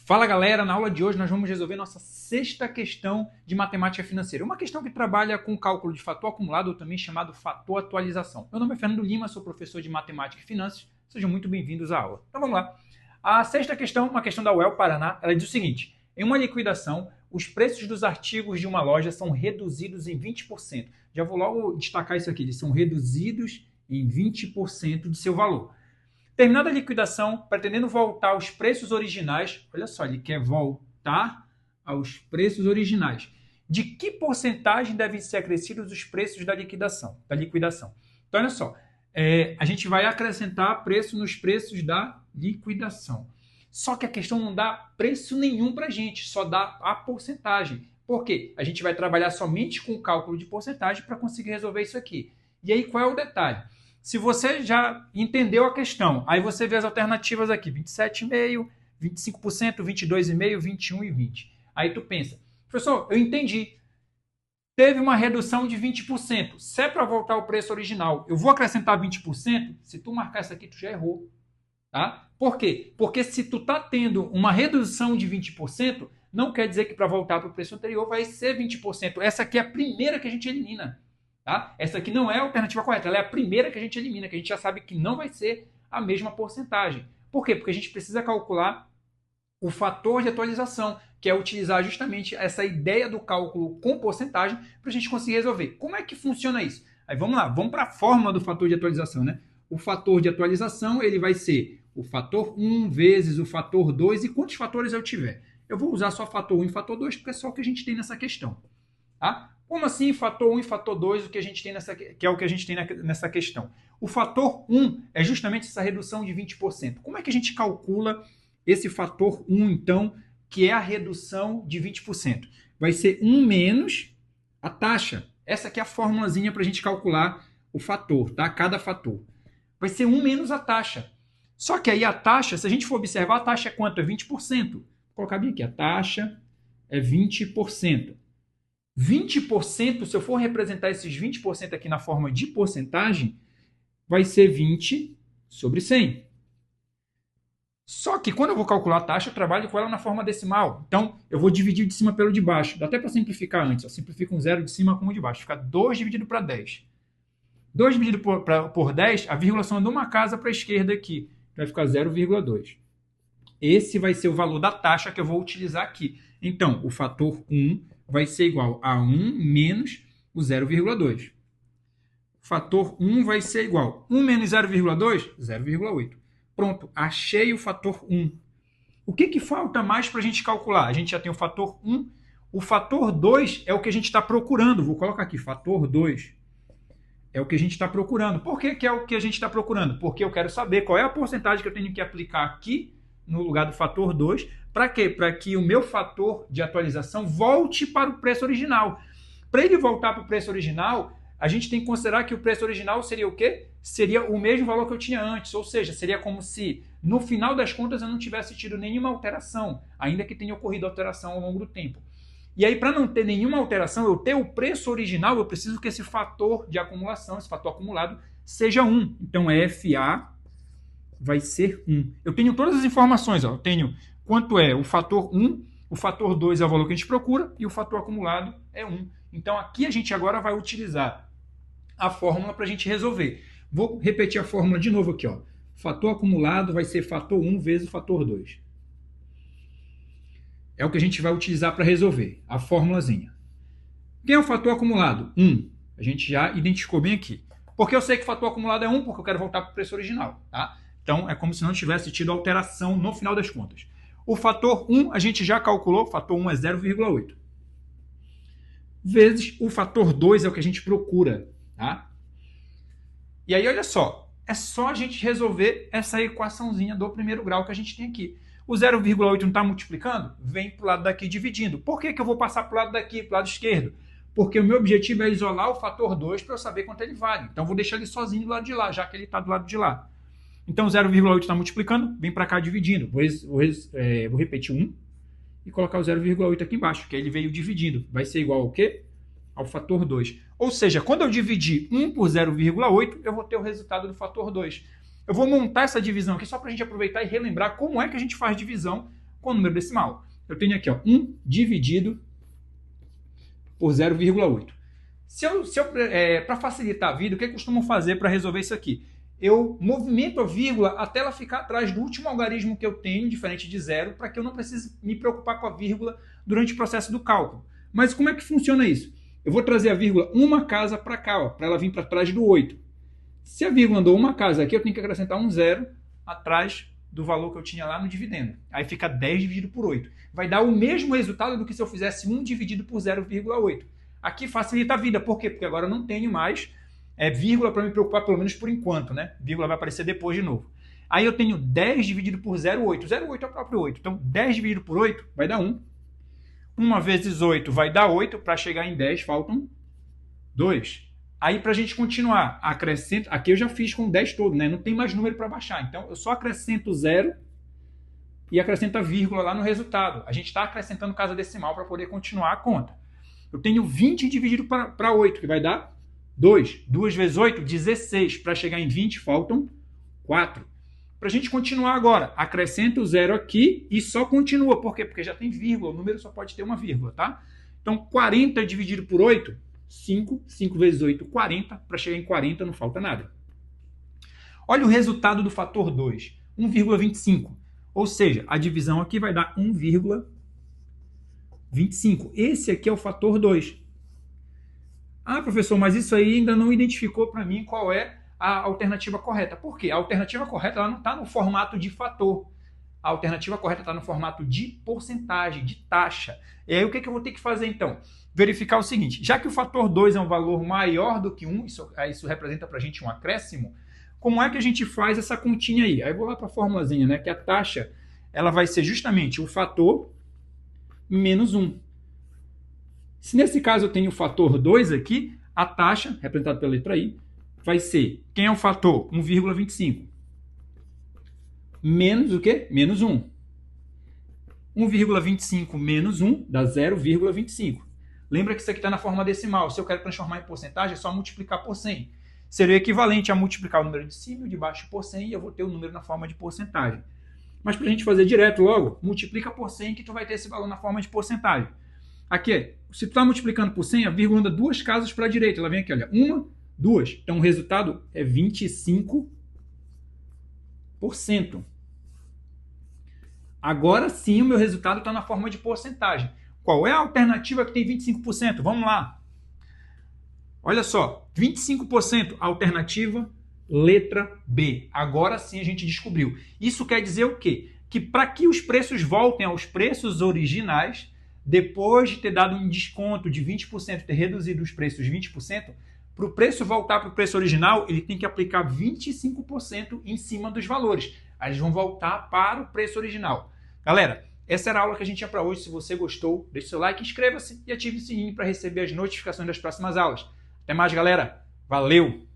Fala galera, na aula de hoje nós vamos resolver nossa sexta questão de matemática financeira. Uma questão que trabalha com o cálculo de fator acumulado, ou também chamado fator atualização. Meu nome é Fernando Lima, sou professor de matemática e finanças. Sejam muito bem-vindos à aula. Então vamos lá. A sexta questão, uma questão da UEL Paraná, ela diz o seguinte: em uma liquidação, os preços dos artigos de uma loja são reduzidos em 20%. Já vou logo destacar isso aqui, eles são reduzidos em 20% de seu valor. Terminada a liquidação, pretendendo voltar aos preços originais, olha só, ele quer voltar aos preços originais. De que porcentagem devem ser acrescidos os preços da liquidação? Então, olha só, a gente vai acrescentar preço nos preços da liquidação. Só que a questão não dá preço nenhum para a gente, só dá a porcentagem. Por quê? A gente vai trabalhar somente com o cálculo de porcentagem para conseguir resolver isso aqui. E aí, qual é o detalhe? Se você já entendeu a questão, aí você vê as alternativas aqui, 27,5%, 25%, 22,5%, 21% e 20%. Aí tu pensa, professor, eu entendi. Teve uma redução de 20%. Se é para voltar ao preço original, eu vou acrescentar 20%? Se tu marcar isso aqui, tu já errou. Tá? Por quê? Porque se tu tá tendo uma redução de 20%, não quer dizer que para voltar para o preço anterior vai ser 20%. Essa aqui é a primeira que a gente elimina. Tá? Essa aqui não é a alternativa correta, ela é a primeira que a gente elimina, que a gente já sabe que não vai ser a mesma porcentagem. Por quê? Porque a gente precisa calcular o fator de atualização, que é utilizar justamente essa ideia do cálculo com porcentagem para a gente conseguir resolver. Como é que funciona isso? Aí vamos lá, vamos para a fórmula do fator de atualização, né? O fator de atualização ele vai ser o fator 1 vezes o fator 2, e quantos fatores eu tiver? Eu vou usar só fator 1 e fator 2, porque é só o que a gente tem nessa questão. Tá? Como assim fator 1 e fator 2, o que a gente tem que é o que a gente tem nessa questão? O fator 1 é justamente essa redução de 20%. Como é que a gente calcula esse fator 1, então, que é a redução de 20%? Vai ser 1 menos a taxa. Essa aqui é a formulazinha para a gente calcular o fator, tá? Cada fator. Vai ser 1 menos a taxa. Só que aí a taxa, se a gente for observar, a taxa é quanto? É 20%. Vou colocar bem aqui, a taxa é 20%. 20%, se eu for representar esses 20% aqui na forma de porcentagem, vai ser 20 sobre 100. Só que quando eu vou calcular a taxa, eu trabalho com ela na forma decimal. Então, eu vou dividir de cima pelo de baixo. Dá até para simplificar antes. Eu simplifico um zero de cima com um de baixo. Fica 2 dividido para 10. 2 dividido por 10, a vírgula de uma casa para a esquerda aqui. Vai ficar 0,2. Esse vai ser o valor da taxa que eu vou utilizar aqui. Então, o fator 1 vai ser igual a 1 menos o 0,2. O fator 1 vai ser igual a 1 menos 0,2? 0,8. Pronto, achei o fator 1. O que falta mais para a gente calcular? A gente já tem o fator 1. O fator 2 é o que a gente está procurando. Vou colocar aqui, fator 2. É o que a gente está procurando. Por que é o que a gente está procurando? Porque eu quero saber qual é a porcentagem que eu tenho que aplicar aqui no lugar do fator 2. Para quê? Para que o meu fator de atualização volte para o preço original. Para ele voltar para o preço original, a gente tem que considerar que o preço original seria o quê? Seria o mesmo valor que eu tinha antes. Ou seja, seria como se, no final das contas, eu não tivesse tido nenhuma alteração, ainda que tenha ocorrido alteração ao longo do tempo. E aí, para não ter nenhuma alteração, eu ter o preço original, eu preciso que esse fator de acumulação, esse fator acumulado, seja 1. Então, FA vai ser 1. Eu tenho todas as informações. Ó. Eu tenho quanto é o fator 1, o fator 2 é o valor que a gente procura e o fator acumulado é 1. Então, aqui a gente agora vai utilizar a fórmula para a gente resolver. Vou repetir a fórmula de novo aqui. Ó. Fator acumulado vai ser fator 1 vezes o fator 2. É o que a gente vai utilizar para resolver, a fórmulazinha. Quem é o fator acumulado? 1. A gente já identificou bem aqui. Porque eu sei que o fator acumulado é 1, porque eu quero voltar para o preço original. Tá? Então, é como se não tivesse tido alteração no final das contas. O fator 1 a gente já calculou, o fator 1 é 0,8. Vezes o fator 2 é o que a gente procura. Tá? E aí, olha só, é só a gente resolver essa equaçãozinha do primeiro grau que a gente tem aqui. O 0,8 não está multiplicando? Vem para o lado daqui dividindo. Por que eu vou passar para o lado daqui, para o lado esquerdo? Porque o meu objetivo é isolar o fator 2 para eu saber quanto ele vale. Então, eu vou deixar ele sozinho do lado de lá, já que ele está do lado de lá. Então, 0,8 está multiplicando, vem para cá dividindo. Vou repetir 1 e colocar o 0,8 aqui embaixo, que aí ele veio dividindo. Vai ser igual ao quê? Ao fator 2. Ou seja, quando eu dividir 1 por 0,8, eu vou ter o resultado do fator 2. Eu vou montar essa divisão aqui só para a gente aproveitar e relembrar como é que a gente faz divisão com o número decimal. Eu tenho aqui, ó, 1 dividido por 0,8. Para facilitar a vida, o que eu costumo fazer para resolver isso aqui? Eu movimento a vírgula até ela ficar atrás do último algarismo que eu tenho, diferente de zero, para que eu não precise me preocupar com a vírgula durante o processo do cálculo. Mas como é que funciona isso? Eu vou trazer a vírgula uma casa para cá, para ela vir para trás do 8. Se a vírgula andou uma casa aqui, eu tenho que acrescentar um zero atrás do valor que eu tinha lá no dividendo. Aí fica 10 dividido por 8. Vai dar o mesmo resultado do que se eu fizesse 1 dividido por 0,8. Aqui facilita a vida. Por quê? Porque agora eu não tenho mais vírgula para me preocupar, pelo menos por enquanto, né? Vírgula vai aparecer depois de novo. Aí eu tenho 10 dividido por 0,8. 0,8 é o próprio 8. Então, 10 dividido por 8 vai dar 1. 1 vezes 8 vai dar 8. Para chegar em 10, faltam 2. Aí, para a gente continuar, acrescento... Aqui eu já fiz com 10 todo, né? Não tem mais número para baixar. Então, eu só acrescento 0 e acrescento a vírgula lá no resultado. A gente está acrescentando casa decimal para poder continuar a conta. Eu tenho 20 dividido para 8, que vai dar 2. 2 vezes 8, 16. Para chegar em 20, faltam 4. Para a gente continuar agora, acrescento o 0 aqui e só continua. Por quê? Porque já tem vírgula. O número só pode ter uma vírgula, tá? Então, 40 dividido por 8, 5. 5 vezes 8, 40. Para chegar em 40, não falta nada. Olha o resultado do fator 2, 1,25. Ou seja, a divisão aqui vai dar 1,25. Esse aqui é o fator 2. Ah, professor, mas isso aí ainda não identificou para mim qual é a alternativa correta. Por quê? A alternativa correta ela não está no formato de fator. A alternativa correta está no formato de porcentagem, de taxa. E aí o que eu vou ter que fazer então? Verificar o seguinte, já que o fator 2 é um valor maior do que 1, isso representa para a gente um acréscimo, como é que a gente faz essa continha aí? Aí eu vou lá para a formulazinha, né? Que a taxa ela vai ser justamente o fator menos 1. Se nesse caso eu tenho o fator 2 aqui, a taxa, representada pela letra I, vai ser, quem é o fator? 1,25. Menos o quê? Menos 1. 1,25 menos 1 dá 0,25. Lembra que isso aqui está na forma decimal. Se eu quero transformar em porcentagem, é só multiplicar por 100. Seria equivalente a multiplicar o número de cima e o de baixo por 100 e eu vou ter o número na forma de porcentagem. Mas para a gente fazer direto logo, multiplica por 100 que tu vai ter esse valor na forma de porcentagem. Aqui, se tu está multiplicando por 100, a vírgula anda 2 casas para a direita. Ela vem aqui, olha, 1, 2. Então o resultado é 25%. Agora sim o meu resultado está na forma de porcentagem. Qual é a alternativa que tem 25%? Vamos lá. Olha só, 25%, alternativa letra B. Agora sim a gente descobriu. Isso quer dizer o quê? Que para que os preços voltem aos preços originais, depois de ter dado um desconto de 20%, ter reduzido os preços 20%, para o preço voltar para o preço original, ele tem que aplicar 25% em cima dos valores. Aí eles vão voltar para o preço original. Galera, essa era a aula que a gente tinha para hoje. Se você gostou, deixe seu like, inscreva-se e ative o sininho para receber as notificações das próximas aulas. Até mais, galera. Valeu!